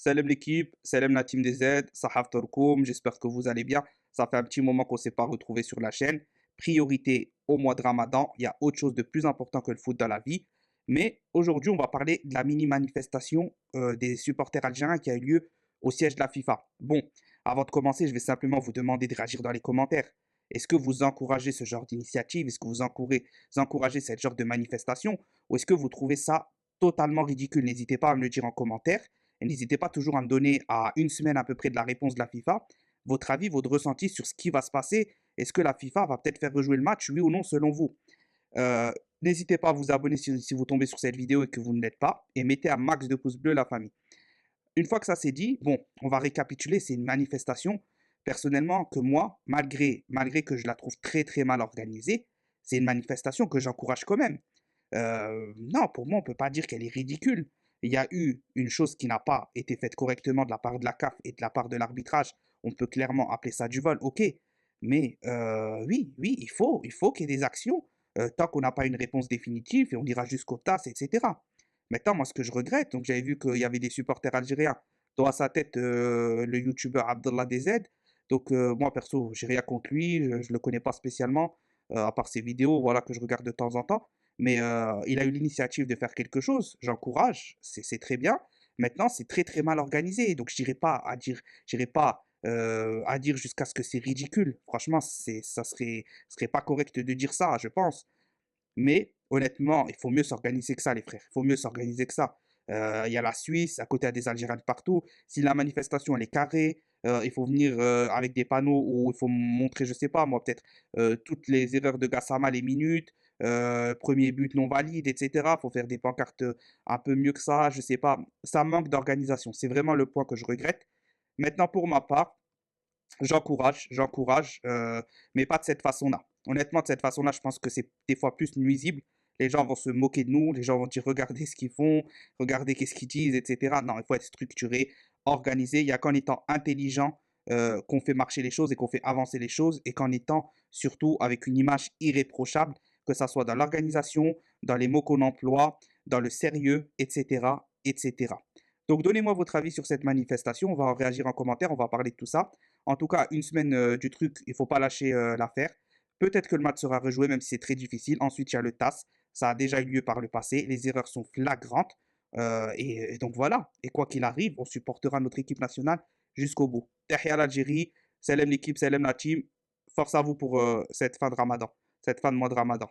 Salam l'équipe, salam la team des Z, Sahaf Torkoum, j'espère que vous allez bien. Ça fait un petit moment qu'on ne s'est pas retrouvé sur la chaîne. Priorité au mois de Ramadan, il y a autre chose de plus important que le foot dans la vie. Mais aujourd'hui, on va parler de la mini-manifestation des supporters algériens qui a eu lieu au siège de la FIFA. Bon, avant de commencer, je vais simplement vous demander de réagir dans les commentaires. Est-ce que vous encouragez ce genre d'initiative? Est-ce que vous encouragez ce genre de manifestation? Ou est-ce que vous trouvez ça totalement ridicule? N'hésitez pas à me le dire en commentaire. Et n'hésitez pas toujours à me donner à une semaine à peu près de la réponse de la FIFA, votre avis, votre ressenti sur ce qui va se passer. Est-ce que la FIFA va peut-être faire rejouer le match, oui ou non, selon vous? Euh, N'hésitez pas à vous abonner si vous tombez sur cette vidéo et que vous ne l'êtes pas. Et mettez un max de pouces bleus, la famille. Une fois que ça c'est dit, bon, on va récapituler. C'est une manifestation, personnellement, que moi, malgré que je la trouve très très mal organisée, c'est une manifestation que j'encourage quand même. Non, pour moi, on ne peut pas dire qu'elle est ridicule. Il y a eu une chose qui n'a pas été faite correctement de la part de la CAF et de la part de l'arbitrage. On peut clairement appeler ça du vol, ok. Mais oui, oui, il faut qu'il y ait des actions tant qu'on n'a pas une réponse définitive et on ira jusqu'au TAS, etc. Maintenant, moi, ce que je regrette, donc j'avais vu qu'il y avait des supporters algériens, dont à sa tête le youtubeur Abdallah DZ. Donc moi, perso, j'ai rien contre lui, je ne le connais pas spécialement, à part ses vidéos, voilà, que je regarde de temps en temps. Mais il a eu l'initiative de faire quelque chose, j'encourage, c'est très bien. Maintenant, c'est très très mal organisé, donc j'irai pas à dire jusqu'à ce que c'est ridicule. Franchement, ça serait pas correct de dire ça, je pense. Mais honnêtement, il faut mieux s'organiser que ça, les frères. Il faut mieux s'organiser que ça. Il y a la Suisse, à côté, il y a des Algériens de partout. Si la manifestation, elle est carrée, il faut venir avec des panneaux où il faut montrer, je sais pas, moi, peut-être toutes les erreurs de Gassama, les minutes, premier but non valide, etc. Il faut faire des pancartes un peu mieux que ça, je sais pas. Ça manque d'organisation. C'est vraiment le point que je regrette. Maintenant, pour ma part, j'encourage, mais pas de cette façon-là. Honnêtement, de cette façon-là, je pense que c'est des fois plus nuisible. Les gens vont se moquer de nous, les gens vont dire regardez ce qu'ils font, regardez qu'est-ce qu'ils disent, etc. Non, il faut être structuré, organisé. Il n'y a qu'en étant intelligent qu'on fait marcher les choses et qu'on fait avancer les choses, et qu'en étant surtout avec une image irréprochable, que ça soit dans l'organisation, dans les mots qu'on emploie, dans le sérieux, etc., etc. Donc, donnez-moi votre avis sur cette manifestation. On va en réagir en commentaire, on va parler de tout ça. En tout cas, une semaine du truc, il ne faut pas lâcher l'affaire. Peut-être que le match sera rejoué, même si c'est très difficile. Ensuite, il y a le TAS. Ça a déjà eu lieu par le passé. Les erreurs sont flagrantes. Et donc voilà. Et quoi qu'il arrive, on supportera notre équipe nationale jusqu'au bout. Tahia l'Algérie. Salam l'équipe, salam la team. Force à vous pour cette fin de Ramadan. Cette fin de mois de Ramadan.